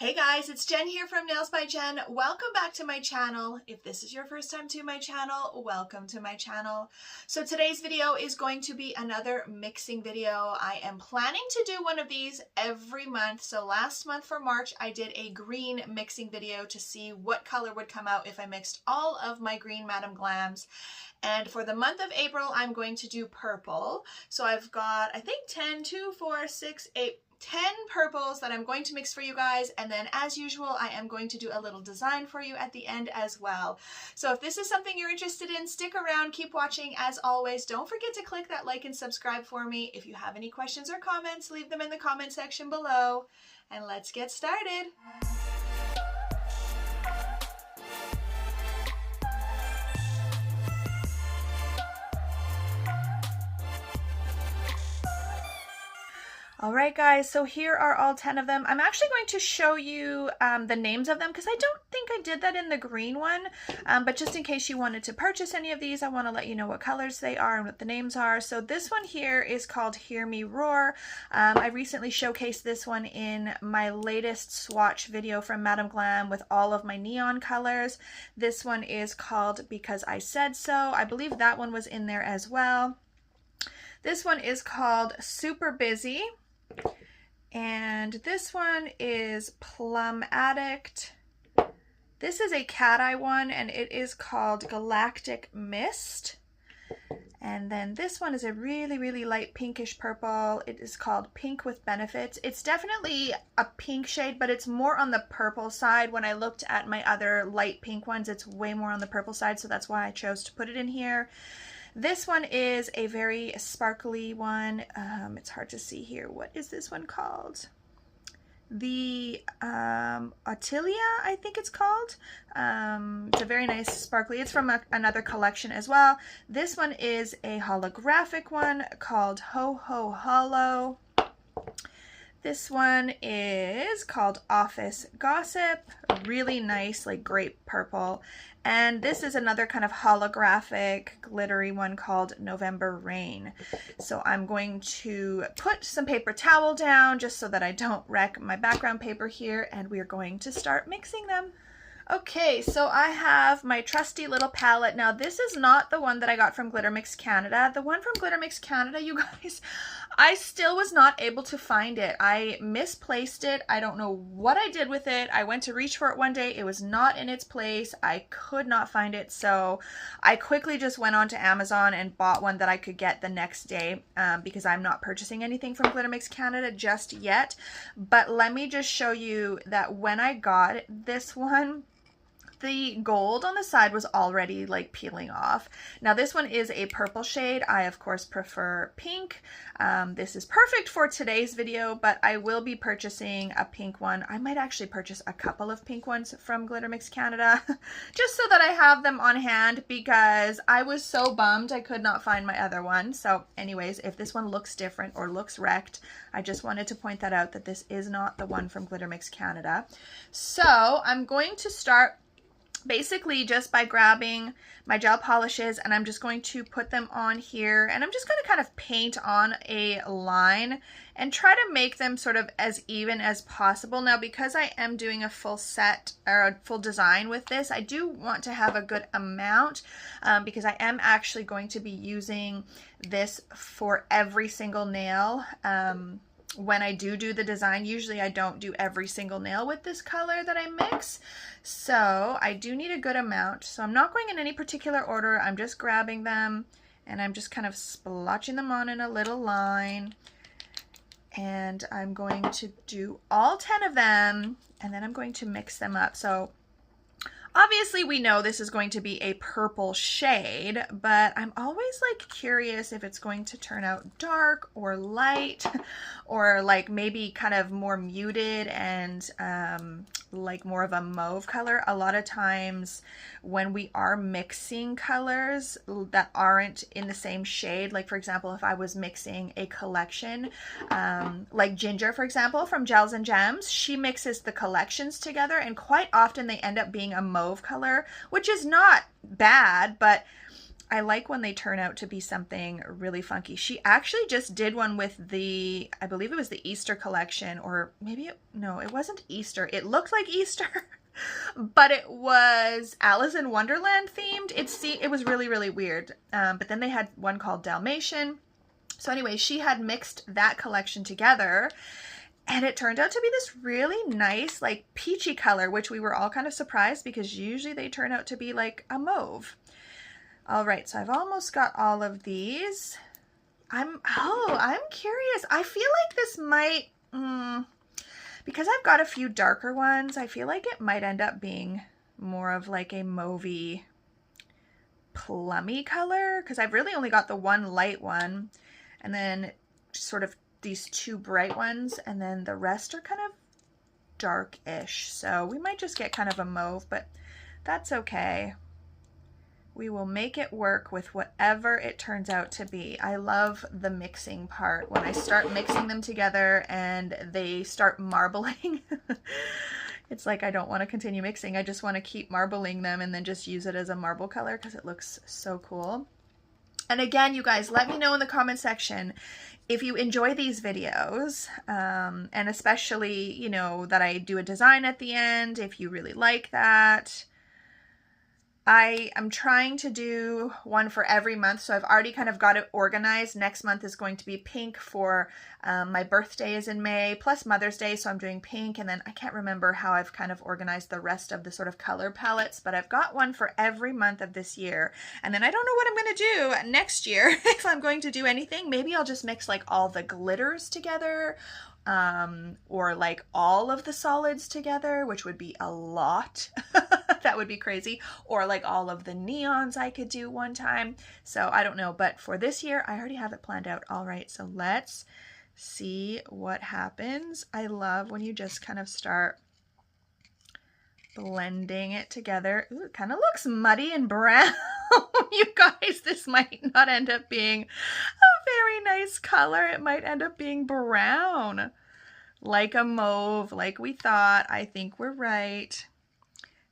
Hey guys, it's Jen here from Nails by Jen. Welcome back to my channel. If this is your first time to my channel, welcome to my channel. So today's video is going to be another mixing video. I am planning to do one of these every month. So last month for March, I did a green mixing video to see what color would come out if I mixed all of my green Madam Glams. And for the month of April, I'm going to do purple. So I've got, I think 10 purples that I'm going to mix for you guys, and then as usual I am going to do a little design for you at the end as well. So if this is something you're interested in, stick around, keep watching. As always, don't forget to click that like and subscribe for me. If you have any questions or comments, leave them in the comment section below, and let's get started. Alright guys, so here are all 10 of them. I'm actually going to show you the names of them because I don't think I did that in the green one, but just in case you wanted to purchase any of these, I want to let you know what colors they are and what the names are. So this one here is called Hear Me Roar. I recently showcased this one in my latest swatch video from Madam Glam with all of my neon colors. This one is called Because I Said So. I believe that one was in there as well. This one is called Super Busy. And this one is Plum Addict. This is a cat eye one, and it is called Galactic Mist. And then this one is a really light pinkish purple. It is called Pink with Benefits. It's definitely a pink shade, but it's more on the purple side. When I looked at my other light pink ones, it's way more on the purple side, so that's why I chose to put it in here. This one is a very sparkly one. It's hard to see here. What is this one called? The Attilia, I think it's called. It's a very nice sparkly. It's from another collection as well. This one is a holographic one called Ho Ho Hollow. This one is called Office Gossip. Really nice, like grape purple. And this is another kind of holographic, glittery one called November Rain. So I'm going to put some paper towel down just so that I don't wreck my background paper here, and we're going to start mixing them. Okay, so I have my trusty little palette. Now, this is not the one that I got from Glitter Mix Canada. The one from Glitter Mix Canada, you guys, I still was not able to find it. I misplaced it. I don't know what I did with it. I went to reach for it one day. It was not in its place. I could not find it. So I quickly just went on to Amazon and bought one that I could get the next day because I'm not purchasing anything from Glitter Mix Canada just yet. But let me just show you that when I got this one, the gold on the side was already like peeling off. Now this one is a purple shade. I of course prefer pink. This is perfect for today's video, but I will be purchasing a pink one. I might actually purchase a couple of pink ones from Glitter Mix Canada just so that I have them on hand, because I was so bummed I could not find my other one. So anyways, if this one looks different or looks wrecked, I just wanted to point that out, that this is not the one from Glitter Mix Canada. So I'm going to start basically just by grabbing my gel polishes, and I'm just going to put them on here, and I'm just going to kind of paint on a line and try to make them sort of as even as possible. Now, because I am doing a full set or a full design with this, I do want to have a good amount because I am actually going to be using this for every single nail. When I do the design, usually I don't do every single nail with this color that I mix. So I do need a good amount. So I'm not going in any particular order. I'm just grabbing them and I'm just kind of splotching them on in a little line. And I'm going to do all 10 of them, and then I'm going to mix them up. So obviously we know this is going to be a purple shade, but I'm always like curious if it's going to turn out dark or light or like maybe kind of more muted and like more of a mauve color. A lot of times when we are mixing colors that aren't in the same shade, like for example, if I was mixing a collection, like Ginger, for example, from Gels and Gems, she mixes the collections together, and quite often they end up being a mauve color, which is not bad, but I like when they turn out to be something really funky. She actually just did one with the, I believe it was the Easter collection, or maybe, no, it wasn't Easter. It looked like Easter, but it was Alice in Wonderland themed. It was really, really weird. But then they had one called Dalmatian. So anyway, she had mixed that collection together, and it turned out to be this really nice, like peachy color, which we were all kind of surprised because usually they turn out to be like a mauve. All right, so I've almost got all of these. I'm curious. I feel like this might, because I've got a few darker ones, I feel like it might end up being more of like a mauvey, plummy color, because I've really only got the one light one, and then sort of these two bright ones, and then the rest are kind of dark-ish. So we might just get kind of a mauve, but that's okay. We will make it work with whatever it turns out to be. I love the mixing part. When I start mixing them together and they start marbling, it's like I don't want to continue mixing. I just want to keep marbling them and then just use it as a marble color because it looks so cool. And again, you guys, let me know in the comment section if you enjoy these videos, and especially, you know, that I do a design at the end, if you really like that. I am trying to do one for every month, so I've already kind of got it organized. Next month is going to be pink for my birthday is in May, plus Mother's Day, so I'm doing pink, and then I can't remember how I've kind of organized the rest of the sort of color palettes, but I've got one for every month of this year. And then I don't know what I'm going to do next year, if I'm going to do anything. Maybe I'll just mix like all the glitters together, or like all of the solids together, which would be a lot. That would be crazy. Or like all of the neons I could do one time. So I don't know, but for this year, I already have it planned out. All right, so let's see what happens. I love when you just kind of start blending it together. Ooh, it kind of looks muddy and brown. You guys, this might not end up being a very nice color. It might end up being brown, like a mauve, like we thought. I think we're right.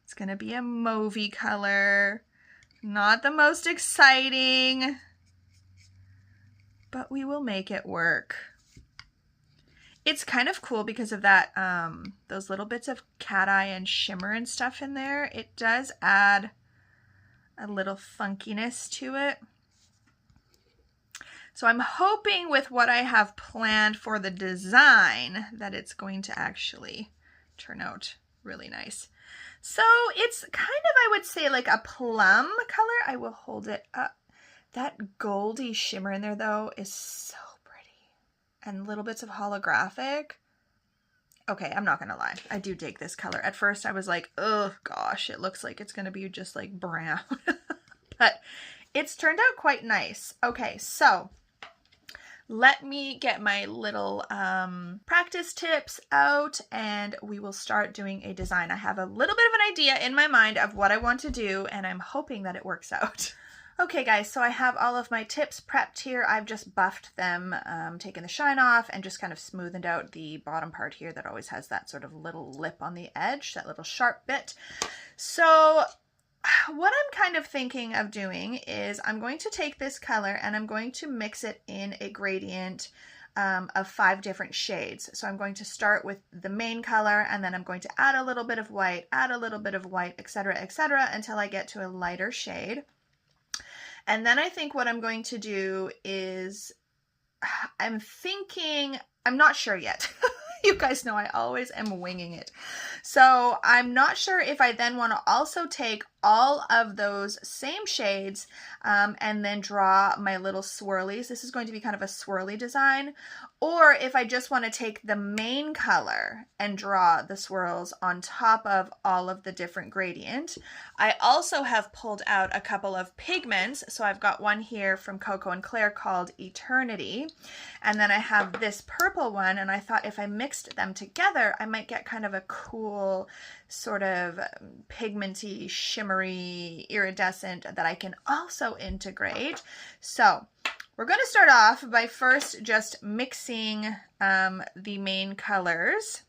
It's gonna be a mauvey color. Not the most exciting, but we will make it work. It's kind of cool because of that, those little bits of cat eye and shimmer and stuff in there. It does add a little funkiness to it. So I'm hoping with what I have planned for the design that it's going to actually turn out really nice. So it's kind of, I would say, like a plum color. I will hold it up. That goldy shimmer in there though is so and little bits of holographic. Okay, I'm not gonna lie. I do dig this color. At first I was like, oh gosh, it looks like it's gonna be just like brown. But it's turned out quite nice. Okay, so let me get my little practice tips out and we will start doing a design. I have a little bit of an idea in my mind of what I want to do and I'm hoping that it works out. Okay guys, so I have all of my tips prepped here. I've just buffed them, taken the shine off and just kind of smoothed out the bottom part here that always has that sort of little lip on the edge, that little sharp bit. So what I'm kind of thinking of doing is I'm going to take this color and I'm going to mix it in a gradient of 5 different shades. So I'm going to start with the main color and then I'm going to add a little bit of white, etc., until I get to a lighter shade. And then I think what I'm going to do is, I'm not sure yet. You guys know I always am winging it. So I'm not sure if I then want to also take all of those same shades and then draw my little swirlies. This is going to be kind of a swirly design. Or if I just want to take the main color and draw the swirls on top of all of the different gradient. I also have pulled out a couple of pigments. So I've got one here from Coco and Claire called Eternity. And then I have this purple one. And I thought if I mixed them together, I might get kind of a cool sort of pigmenty, shimmery, iridescent that I can also integrate. So we're going to start off by first just mixing the main colors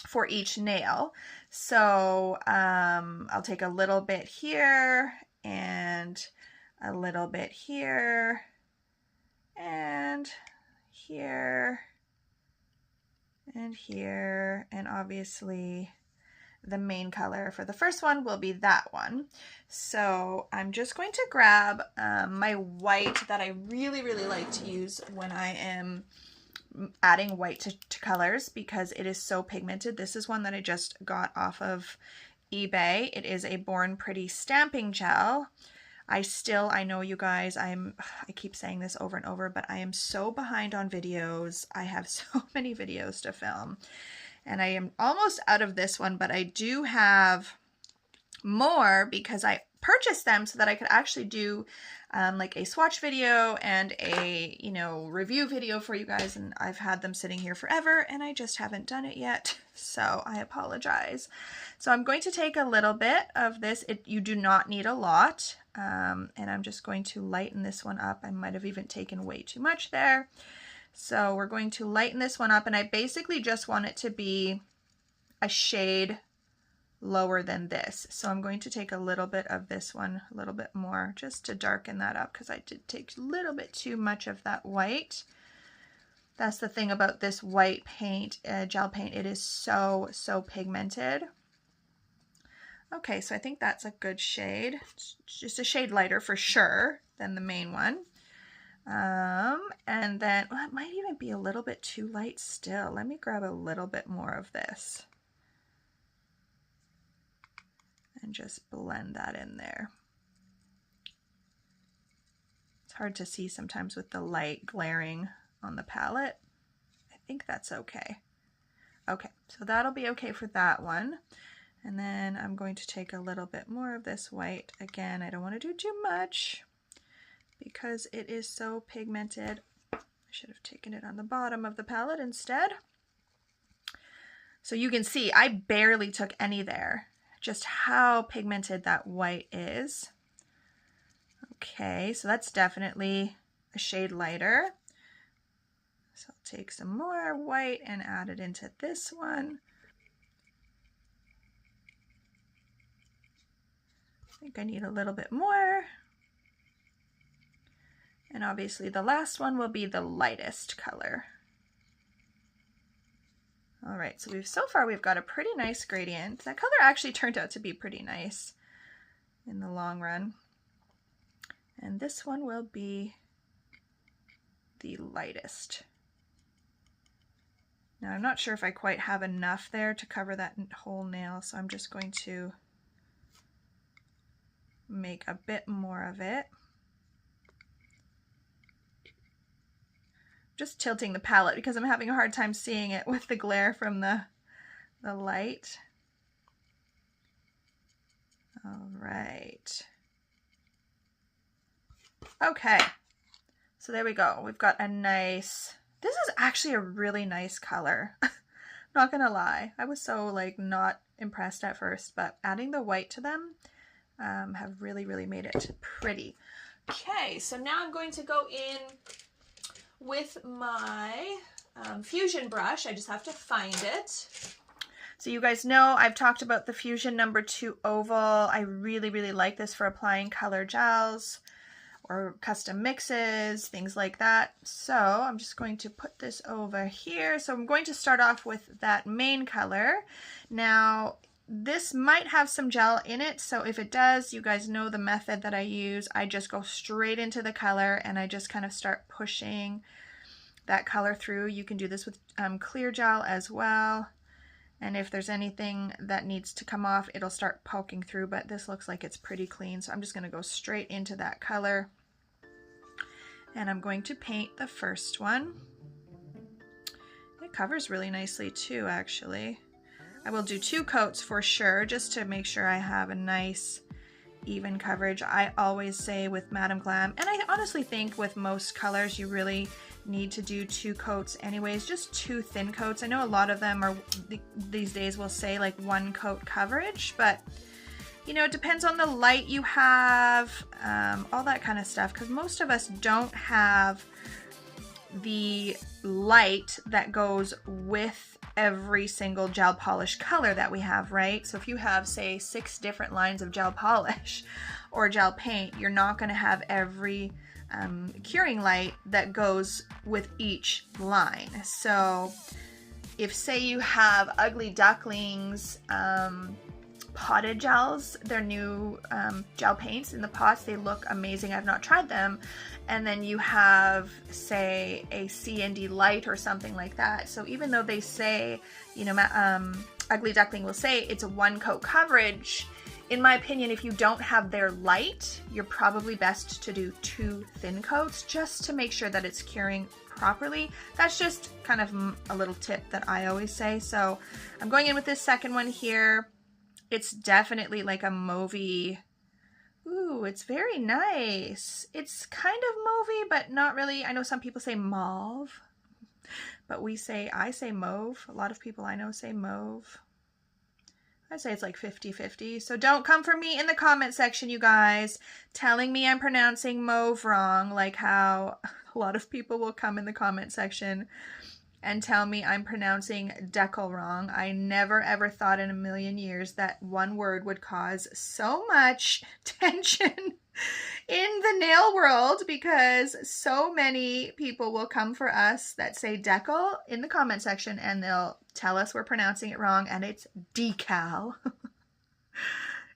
for each nail. So I'll take a little bit here and a little bit here and here and here, and obviously the main color for the first one will be that one. So I'm just going to grab my white that I really like to use when I am adding white to colors because it is so pigmented. This is one that I just got off of eBay. It is a Born Pretty stamping gel. I know you guys, I keep saying this over and over, but I am so behind on videos. I have so many videos to film and I am almost out of this one, but I do have more because I purchased them so that I could actually do like a swatch video and a, you know, review video for you guys. And I've had them sitting here forever and I just haven't done it yet. So I apologize. So I'm going to take a little bit of this. You do not need a lot. And I'm just going to lighten this one up. I might have even taken way too much there. So we're going to lighten this one up, and I basically just want it to be a shade lower than this. So I'm going to take a little bit of this one, a little bit more, just to darken that up because I did take a little bit too much of that white. That's the thing about this white paint, gel paint. It is so pigmented. Okay, so I think that's a good shade. It's just a shade lighter for sure than the main one. And then, well, it might even be a little bit too light still. Let me grab a little bit more of this and just blend that in there. It's hard to see sometimes with the light glaring on the palette. I think that's okay. Okay, so that'll be okay for that one. And then I'm going to take a little bit more of this white. Again, I don't want to do too much because it is so pigmented. I should have taken it on the bottom of the palette instead. So you can see I barely took any there, just how pigmented that white is. Okay, so that's definitely a shade lighter. So I'll take some more white and add it into this one. I think I need a little bit more. And obviously the last one will be the lightest color. All right, so so far we've got a pretty nice gradient. That color actually turned out to be pretty nice in the long run. And this one will be the lightest. Now I'm not sure if I quite have enough there to cover that whole nail, so I'm just going to make a bit more of it. Just tilting the palette because I'm having a hard time seeing it with the glare from the light. All right. Okay, so there we go. We've got a nice, this is actually a really nice color. Not gonna lie, I was so like not impressed at first, but adding the white to them have really made it pretty. Okay, so now I'm going to go in with my Fusion brush. I just have to find it. So you guys know I've talked about the Fusion number 2 oval. I really like this for applying color gels or custom mixes, things like that. So I'm just going to put this over here. So I'm going to start off with that main color. Now, this might have some gel in it, so if it does, you guys know the method that I use. I just go straight into the color and I just kind of start pushing that color through. You can do this with clear gel as well. And if there's anything that needs to come off, it'll start poking through, but this looks like it's pretty clean. So I'm just gonna go straight into that color. And I'm going to paint the first one. It covers really nicely too, actually. I will do 2 coats for sure, just to make sure I have a nice even coverage. I always say with Madam Glam, and I honestly think with most colors, you really need to do 2 coats anyways, just 2 thin coats. I know a lot of them are these days will say like 1 coat coverage, but you know, it depends on the light you have, all that kind of stuff, because most of us don't have the light that goes with every single gel polish color that we have, right? So if you have, say, 6 different lines of gel polish or gel paint, you're not going to have every curing light that goes with each line. So if, say, you have Ugly Ducklings potted gels, they're new gel paints in the pots, they look amazing, I've not tried them, and then you have, say, a C&D light or something like that. So even though they say, you know, Ugly Duckling will say it's a 1 coat coverage, in my opinion, if you don't have their light, you're probably best to do 2 thin coats just to make sure that it's curing properly. That's just kind of a little tip that I always say. So I'm going in with this second one here. It's definitely like a mauvey. Ooh, it's very nice. It's kind of mauvey, but not really. I know some people say mauve, but I say mauve. A lot of people I know say mauve. I'd say it's like 50-50. So don't come for me in the comment section, you guys, telling me I'm pronouncing mauve wrong, like how a lot of people will come in the comment section and tell me I'm pronouncing decal wrong. I never ever thought in a million years that one word would cause so much tension in the nail world, because so many people will come for us that say decal in the comment section and they'll tell us we're pronouncing it wrong and it's decal.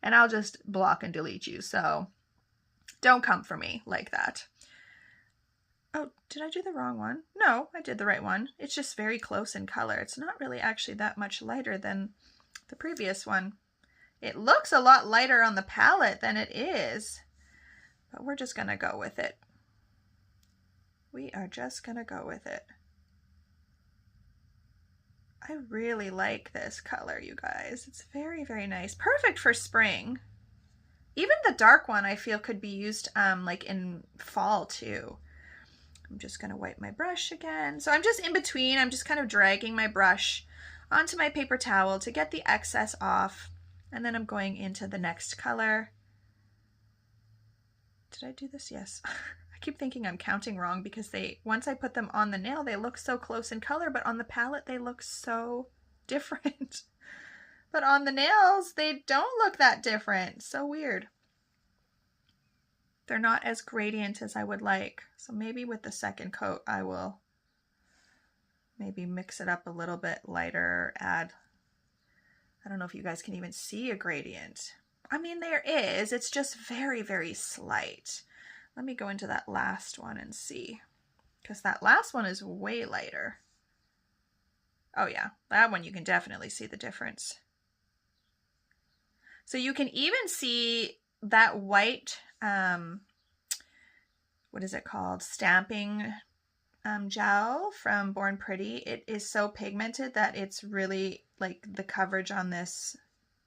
And I'll just block and delete you. So don't come for me like that. Oh, did I do the wrong one? No, I did the right one. It's just very close in color. It's not really actually that much lighter than the previous one. It looks a lot lighter on the palette than it is, but we're just gonna go with it. We are just gonna go with it. I really like this color, you guys. It's very, very nice. Perfect for spring. Even the dark one I feel could be used like in fall too. I'm just going to wipe my brush again. So I'm just in between. I'm just kind of dragging my brush onto my paper towel to get the excess off. And then I'm going into the next color. Did I do this? Yes. I keep thinking I'm counting wrong because once I put them on the nail, they look so close in color, but on the palette, they look so different. But on the nails, they don't look that different. So weird. They're not as gradient as I would like. So maybe with the second coat, I will maybe mix it up a little bit lighter, add, I don't know if you guys can even see a gradient. I mean, there is, it's just very, very slight. Let me go into that last one and see, because that last one is way lighter. Oh yeah, that one you can definitely see the difference. So you can even see that white, what is it called? Stamping gel from Born Pretty. It is so pigmented that it's really like the coverage on this,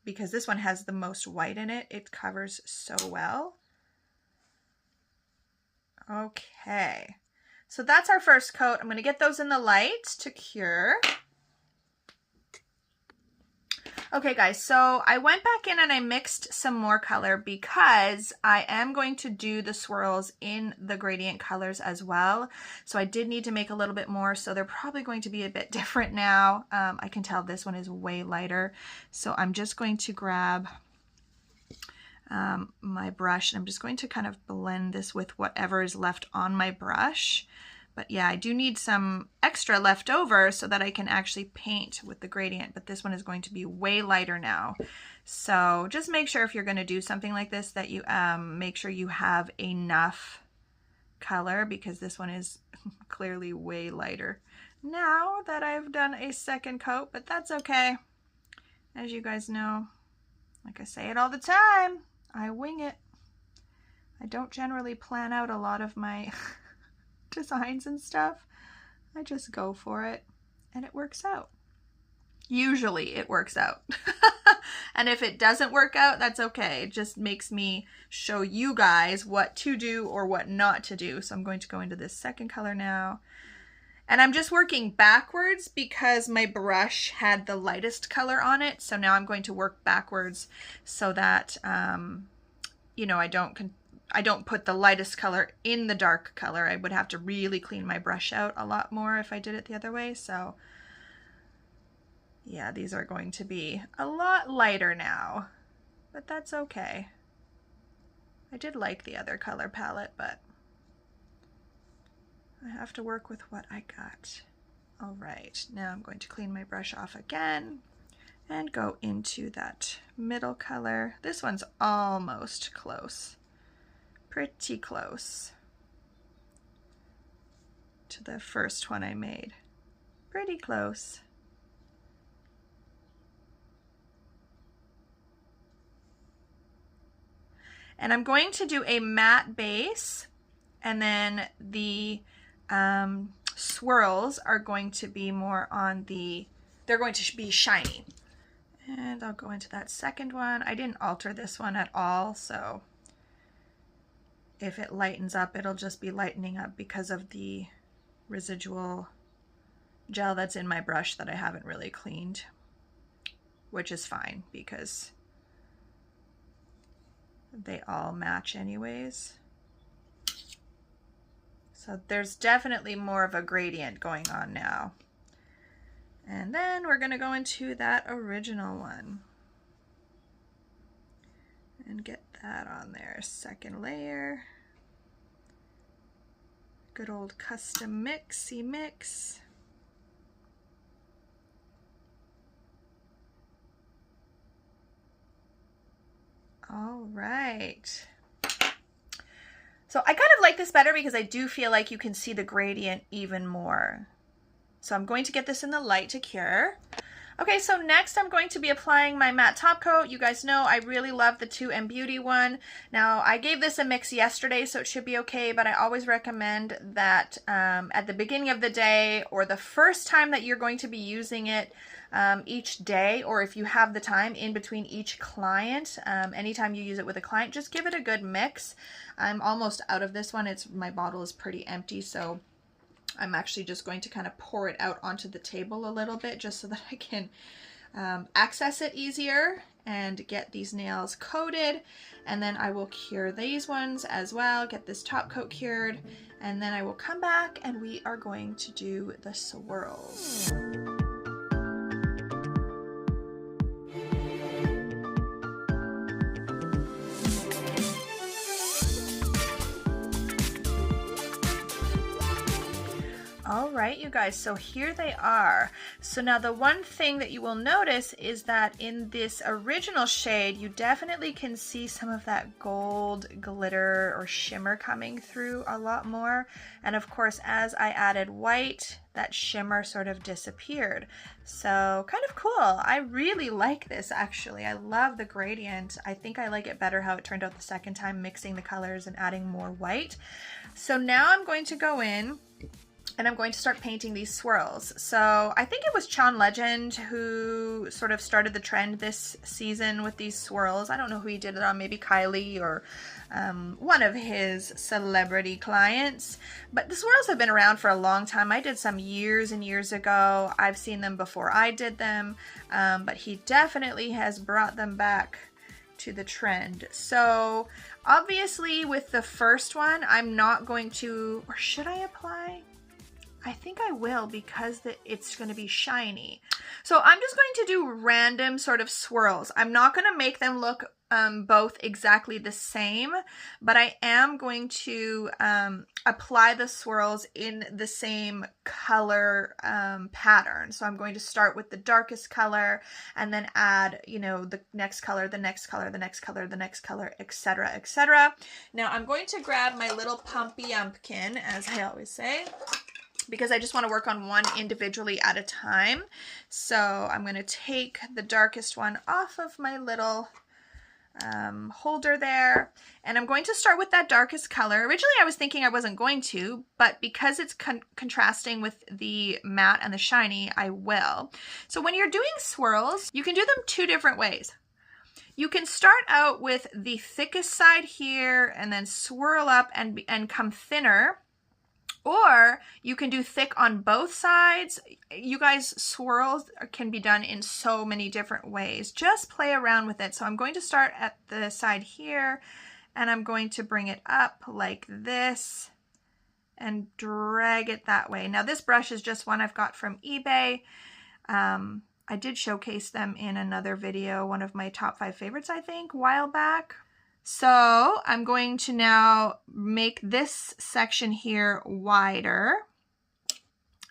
because this one has the most white in it. It covers so well. Okay, so that's our first coat. I'm going to get those in the light to cure. Okay guys, so I went back in and I mixed some more color because I am going to do the swirls in the gradient colors as well. So I did need to make a little bit more, so they're probably going to be a bit different now. I can tell this one is way lighter. So I'm just going to grab my brush and I'm just going to kind of blend this with whatever is left on my brush. But yeah, I do need some extra left over so that I can actually paint with the gradient, but this one is going to be way lighter now. So just make sure if you're going to do something like this that you make sure you have enough color, because this one is clearly way lighter now that I've done a second coat, but that's okay. As you guys know, like I say it all the time, I wing it. I don't generally plan out a lot of my designs and stuff. I just go for it and it works out. Usually it works out. And if it doesn't work out, that's okay. It just makes me show you guys what to do or what not to do. So I'm going to go into this second color now. And I'm just working backwards because my brush had the lightest color on it. So now I'm going to work backwards so that, you know, I don't put the lightest color in the dark color. I would have to really clean my brush out a lot more if I did it the other way. So Yeah, these are going to be a lot lighter now, but that's okay. I did like the other color palette, but I have to work with what I got. All right, now I'm going to clean my brush off again and go into that middle color. This one's almost close, pretty close to the first one I made. Pretty close. And I'm going to do a matte base, and then the swirls are going to be more on the, they're going to be shiny. And I'll go into that second one. I didn't alter this one at all, so if it lightens up, it'll just be lightening up because of the residual gel that's in my brush that I haven't really cleaned, which is fine because they all match anyways. So there's definitely more of a gradient going on now. And then we're going to go into that original one and get that on there. Second layer. Good old custom mixy mix. All right. So I kind of like this better because I do feel like you can see the gradient even more. So I'm going to get this in the light to cure. Okay, so next I'm going to be applying my matte top coat. You guys know I really love the 2M Beauty one. Now I gave this a mix yesterday, so it should be okay, but I always recommend that at the beginning of the day or the first time that you're going to be using it each day, or if you have the time in between each client, anytime you use it with a client, just give it a good mix. I'm almost out of this one. My bottle is pretty empty, so I'm actually just going to kind of pour it out onto the table a little bit just so that I can access it easier and get these nails coated. And then I will cure these ones as well, get this top coat cured, and then I will come back and we are going to do the swirls. All right, you guys, so here they are. So now the one thing that you will notice is that in this original shade, you definitely can see some of that gold glitter or shimmer coming through a lot more. And of course, as I added white, that shimmer sort of disappeared. So kind of cool. I really like this actually. I love the gradient. I think I like it better how it turned out the second time, mixing the colors and adding more white. So now I'm going to go in and I'm going to start painting these swirls. So I think it was Sean Legend who sort of started the trend this season with these swirls. I don't know who he did it on, maybe Kylie or one of his celebrity clients. But the swirls have been around for a long time. I did some years and years ago. I've seen them before I did them, but he definitely has brought them back to the trend. So obviously with the first one, I'm not going to, or should I apply? I think I will because it's going to be shiny. So I'm just going to do random sort of swirls. I'm not going to make them look both exactly the same, but I am going to apply the swirls in the same color pattern. So I'm going to start with the darkest color and then add, you know, the next color, the next color, the next color, the next color, etc., etc. Now I'm going to grab my little pumpkin, as I always say, because I just want to work on one individually at a time. So I'm going to take the darkest one off of my little holder there, and I'm going to start with that darkest color. Originally I was thinking I wasn't going to, but because it's contrasting with the matte and the shiny, I will. So when you're doing swirls, you can do them two different ways. You can start out with the thickest side here and then swirl up and come thinner. Or you can do thick on both sides. You guys, swirls can be done in so many different ways. Just play around with it. So I'm going to start at the side here and I'm going to bring it up like this and drag it that way. Now this brush is just one I've got from eBay. I I did showcase them in another video, one of my top 5 favorites, I think, a while back. So I'm going to now make this section here wider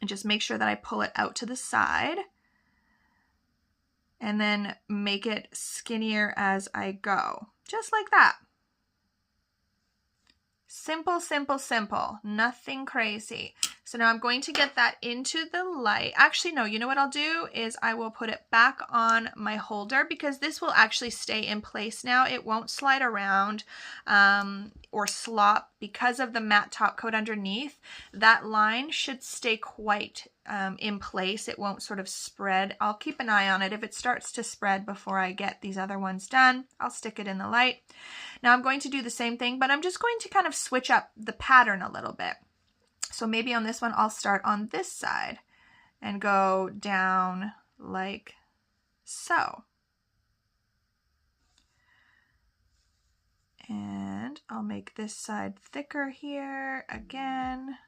and just make sure that I pull it out to the side and then make it skinnier as I go, just like that. Simple, simple, simple, nothing crazy. So now I'm going to get that into the light. Actually, no, you know what I'll do is I will put it back on my holder because this will actually stay in place now. It won't slide around or slop because of the matte top coat underneath. That line should stay quite in place. It won't sort of spread. I'll keep an eye on it. If it starts to spread before I get these other ones done, I'll stick it in the light. Now I'm going to do the same thing, but I'm just going to kind of switch up the pattern a little bit. So maybe on this one, I'll start on this side and go down like so. And I'll make this side thicker here again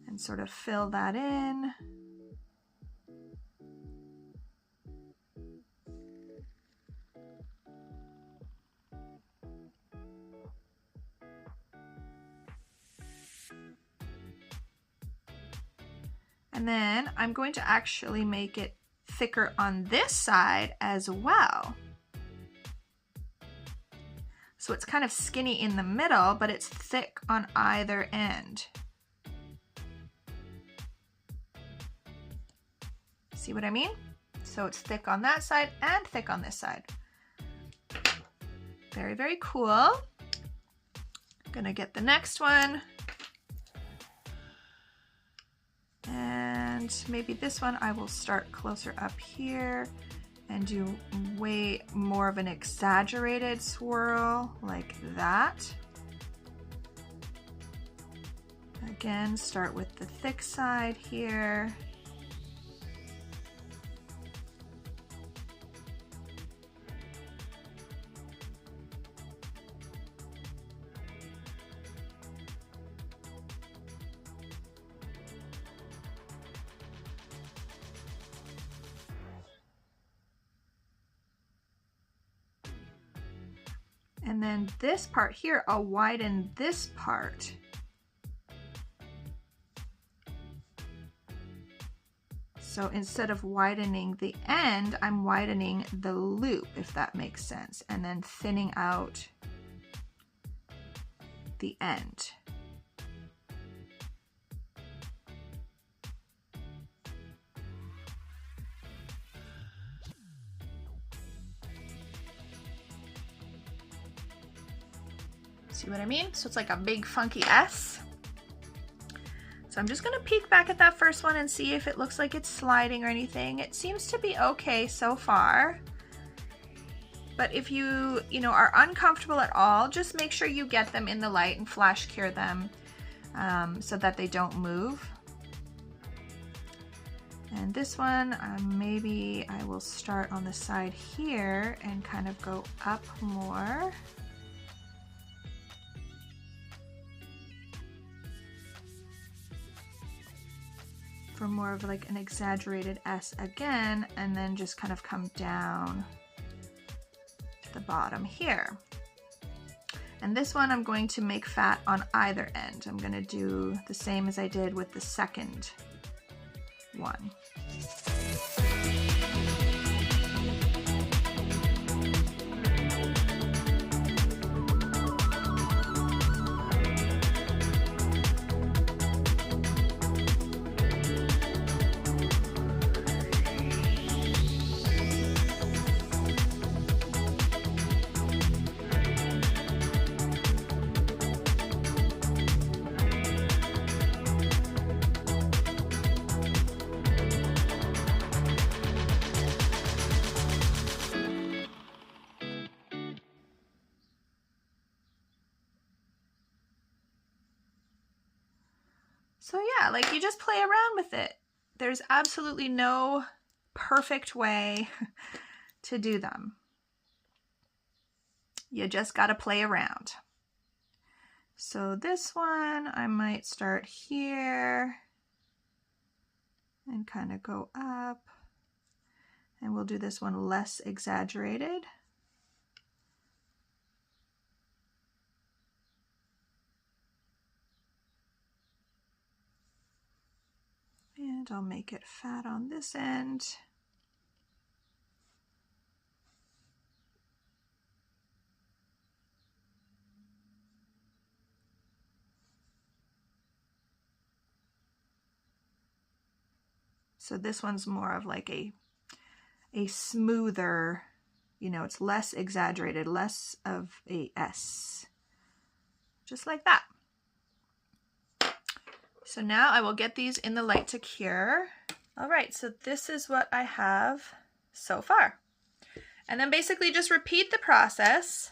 and sort of fill that in. And then I'm going to actually make it thicker on this side as well. So it's kind of skinny in the middle, but it's thick on either end. See what I mean? So it's thick on that side and thick on this side. Very, very cool. I'm gonna get the next one. And maybe this one I will start closer up here and do way more of an exaggerated swirl like that. Again, start with the thick side here. And then this part here, I'll widen this part. So instead of widening the end, I'm widening the loop, if that makes sense, and then thinning out the end. See what I mean? So it's like a big funky S. So I'm just gonna peek back at that first one and see if it looks like it's sliding or anything. It seems to be okay so far. But if you are uncomfortable at all, just make sure you get them in the light and flash cure them so that they don't move. And this one, maybe I will start on the side here and kind of go up more. For more of like an exaggerated S again, and then just kind of come down to the bottom here. And this one I'm going to make fat on either end. I'm going to do the same as I did with the second one. So yeah, like you just play around with it. There's absolutely no perfect way to do them. You just got to play around. So this one, I might start here and kind of go up. And we'll do this one less exaggerated. And I'll make it fat on this end. So this one's more of like a smoother, you know, it's less exaggerated, less of a S. Just like that. So now I will get these in the light to cure. All right, so this is what I have so far. And then basically just repeat the process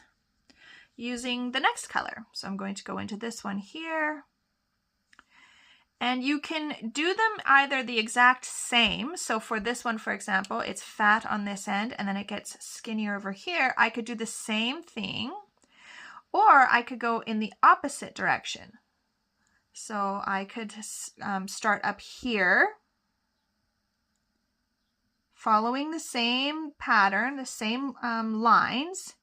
using the next color. So I'm going to go into this one here. And you can do them either the exact same. So for this one, for example, it's fat on this end and then it gets skinnier over here. I could do the same thing, or I could go in the opposite direction. So I could start up here, following the same pattern, the same lines,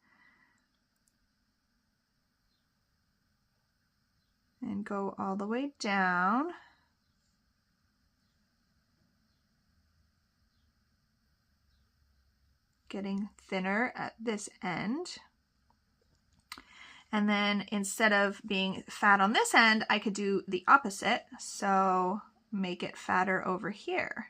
and go all the way down. Getting thinner at this end. And then instead of being fat on this end, I could do the opposite. So make it fatter over here.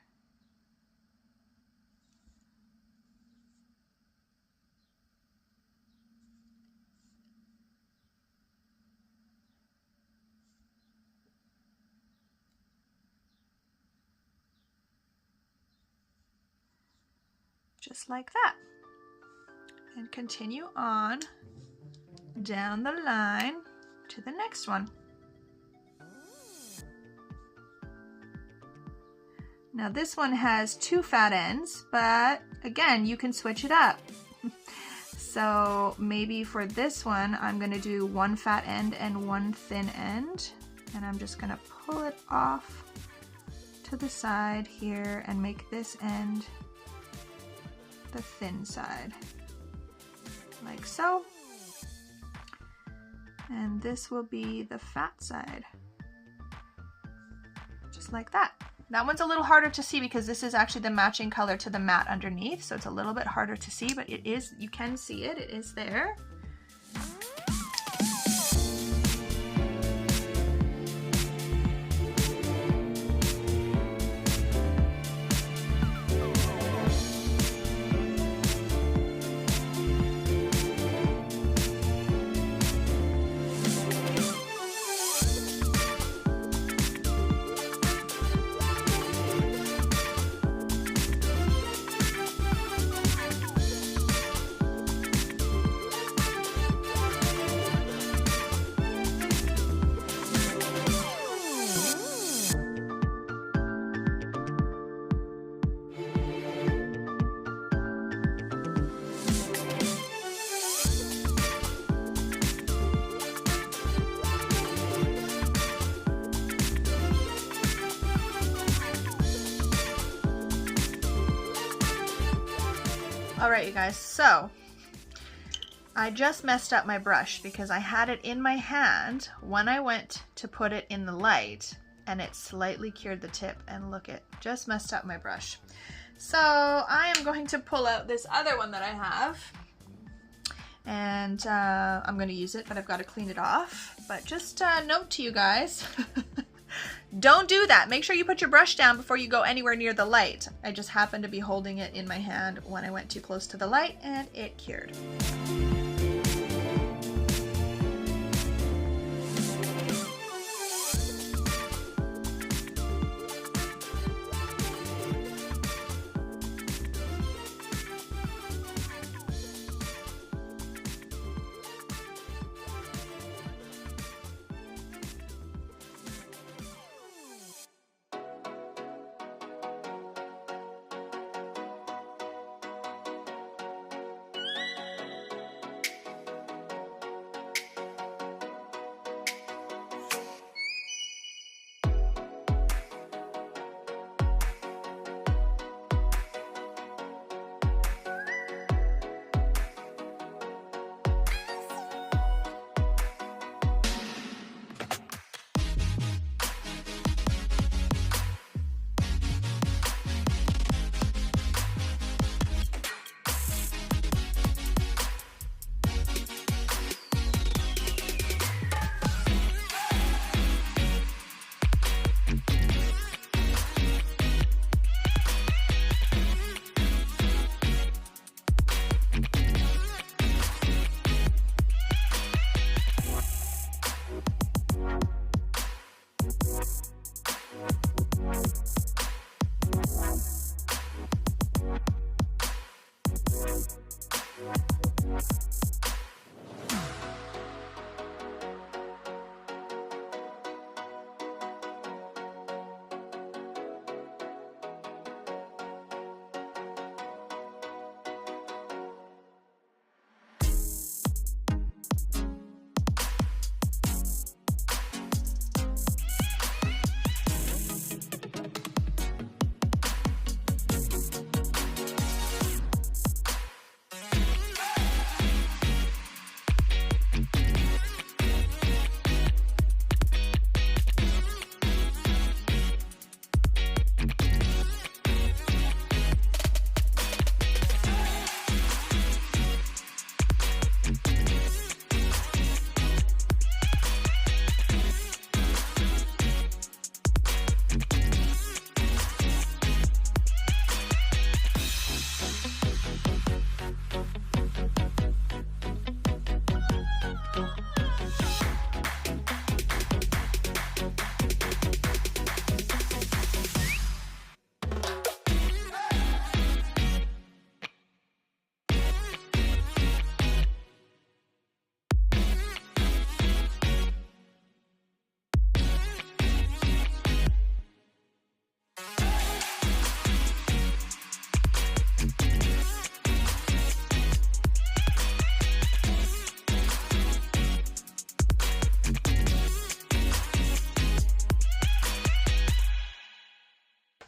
Just like that. And continue on down the line to the next one. Now this one has 2 fat ends, but again, you can switch it up. So maybe for this one, I'm going to do 1 fat end and 1 thin end. And I'm just going to pull it off to the side here and make this end the thin side, like so. And this will be the fat side, just like that. That one's a little harder to see because this is actually the matching color to the matte underneath, so it's a little bit harder to see, but it is, you can see it, it is there. All right, you guys, so I just messed up my brush because I had it in my hand when I went to put it in the light and it slightly cured the tip, and look, it just messed up my brush. So I am going to pull out this other one that I have, and I'm going to use it, but I've got to clean it off. But just a note to you guys, don't do that. Make sure you put your brush down before you go anywhere near the light. I just happened to be holding it in my hand when I went too close to the light and it cured.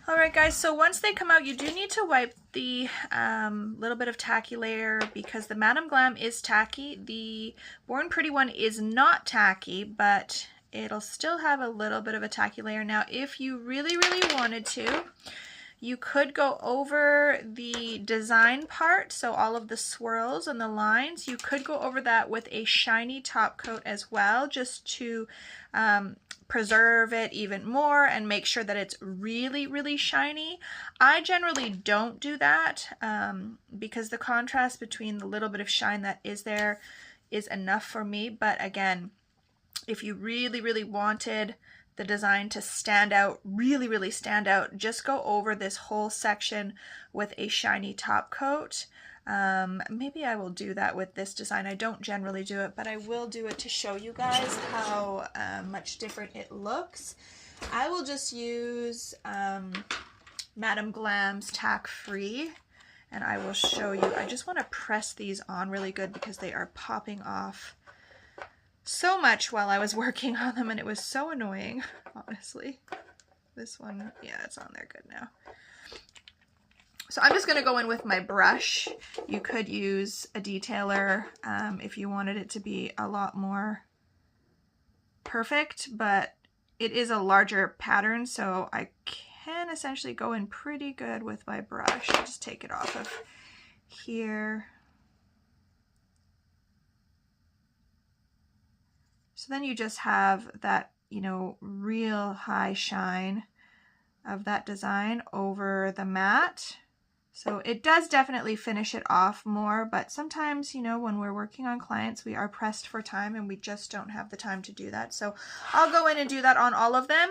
Alright guys, so once they come out, you do need to wipe the little bit of tacky layer because the Madam Glam is tacky. The Born Pretty one is not tacky, but it'll still have a little bit of a tacky layer. Now, if you really, really wanted to, you could go over the design part, so all of the swirls and the lines, you could go over that with a shiny top coat as well, just to preserve it even more and make sure that it's really, really shiny. I generally don't do that because the contrast between the little bit of shine that is there is enough for me. But again, if you really, really wanted the design to stand out, really, really stand out, just go over this whole section with a shiny top coat. Maybe I will do that with this design. I don't generally do it, but I will do it to show you guys how much different it looks. I will just use Madam Glam's Tack Free, and I will show you. I just want to press these on really good because they are popping off so much while I was working on them, and it was so annoying, honestly. This one, yeah, it's on there good now. So I'm just going to go in with my brush. You could use a detailer if you wanted it to be a lot more perfect, but it is a larger pattern, so I can essentially go in pretty good with my brush. Just take it off of here. So then you just have that, you know, real high shine of that design over the mat. So it does definitely finish it off more, but sometimes, you know, when we're working on clients, we are pressed for time and we just don't have the time to do that. So I'll go in and do that on all of them,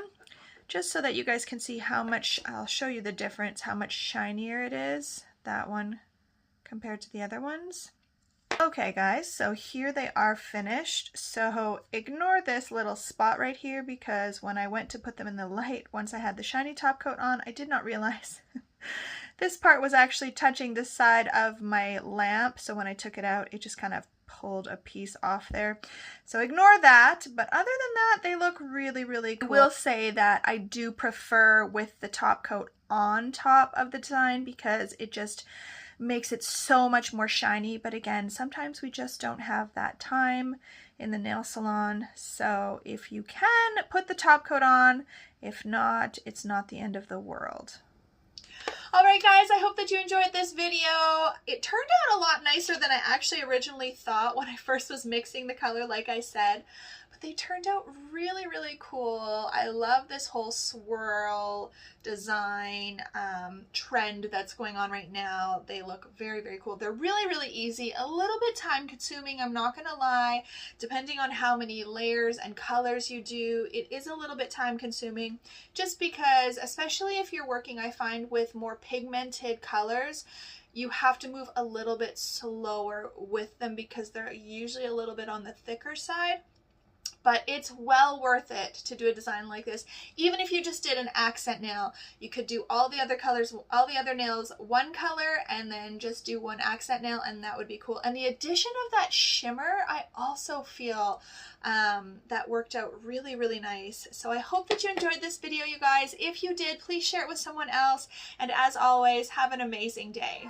just so that you guys can see how much, I'll show you the difference, how much shinier it is, that one compared to the other ones. Okay guys, so here they are finished. So ignore this little spot right here because when I went to put them in the light, once I had the shiny top coat on, I did not realize this part was actually touching the side of my lamp. So when I took it out, it just kind of pulled a piece off there. So ignore that, but other than that, they look really, really cool. I will say that I do prefer with the top coat on top of the design because it just makes it so much more shiny. But again, sometimes we just don't have that time in the nail salon. So if you can, put the top coat on. If not, it's not the end of the world. Alright guys, I hope that you enjoyed this video. It turned out a lot nicer than I actually originally thought when I first was mixing the color, like I said. But they turned out really, really cool. I love this whole swirl design trend that's going on right now. They look very, very cool. They're really, really easy, a little bit time consuming, I'm not gonna lie. Depending on how many layers and colors you do, it is a little bit time consuming, just because, especially if you're working, I find, with more pigmented colors, you have to move a little bit slower with them because they're usually a little bit on the thicker side. But it's well worth it to do a design like this. Even if you just did an accent nail, you could do all the other colors, all the other nails one color, and then just do one accent nail, and that would be cool. And the addition of that shimmer, I also feel that worked out really, really nice. So I hope that you enjoyed this video, you guys. If you did, please share it with someone else. And as always, have an amazing day.